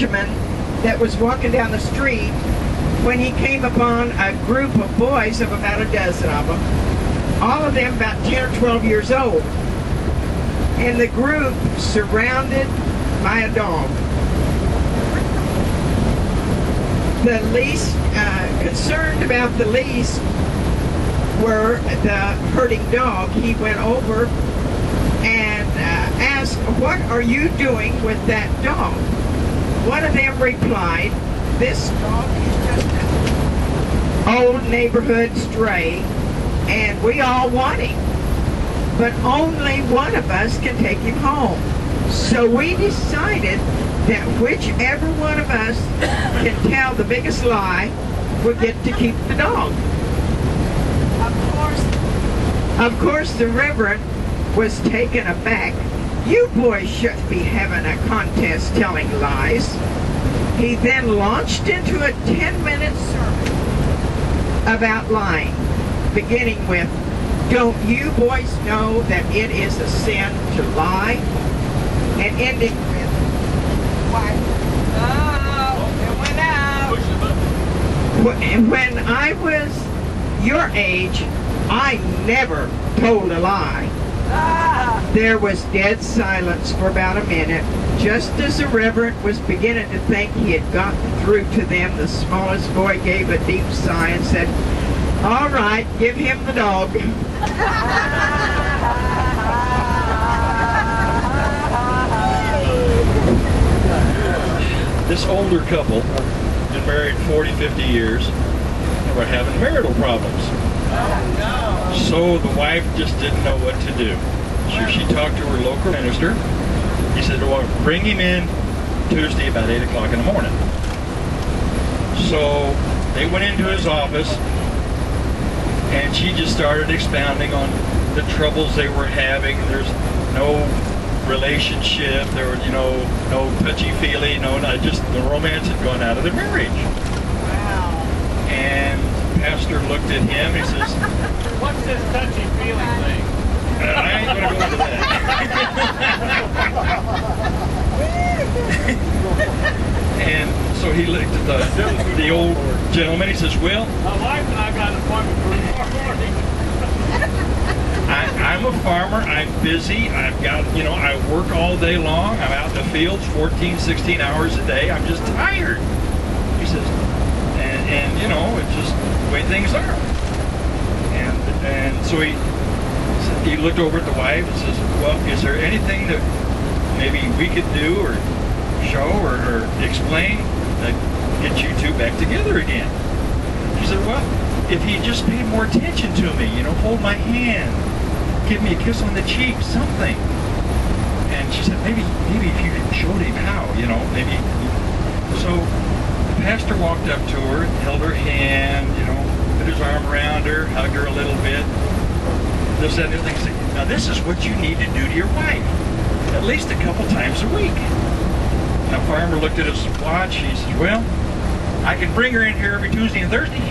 fisherman that was walking down the street when he came upon a group of boys of about a dozen of them, all of them about 10 or 12 years old. And the group surrounded by a dog. The least concerned about the least were the herding dog. He went over and asked, "What are you doing with that dog?" One of them replied, "This dog is just an old neighborhood stray, and we all want him. But only one of us can take him home. So we decided that whichever one of us can tell the biggest lie will get to keep the dog." Of course, the Reverend was taken aback. "You boys shouldn't be having a contest telling lies." He then launched into a 10-minute sermon about lying, beginning with, "Don't you boys know that it is a sin to lie?" And ending with, "Why? Oh, it went out." When I was your age, I never told a lie. There was dead silence for about a minute. Just as the Reverend was beginning to think he had gotten through to them, the smallest boy gave a deep sigh and said, "All right, give him the dog." This older couple, been married 40, 50 years, and were having marital problems. So the wife just didn't know what to do. She talked to her local minister. He said, "Well, bring him in Tuesday about 8 o'clock in the morning." So they went into his office, and she just started expounding on the troubles they were having. There's no relationship, there was, no touchy-feely, just the romance had gone out of their marriage. Wow. And the pastor looked at him, he says, "What's this touchy-feely thing?" "I ain't going to go into that." And so he looked at the old gentleman, he says, "Well, my wife and I got an appointment for tomorrow morning." I'm a farmer, I'm busy, I've got, I work all day long, I'm out in the fields 14, 16 hours a day, I'm just tired." He says, and it's just the way things are. And so he looked over at the wife and says, "Well, is there anything that maybe we could do or show or explain that get you two back together again?" She said, "Well, if he just paid more attention to me, hold my hand, give me a kiss on the cheek, something." And she said, maybe if you showed him how, maybe." So the pastor walked up to her, held her hand, put his arm around her, hugged her a little bit. This, that, and the thing. Said, "Now this is what you need to do to your wife, at least a couple times a week." And the farmer looked at his watch. He says, "Well, I can bring her in here every Tuesday and Thursday."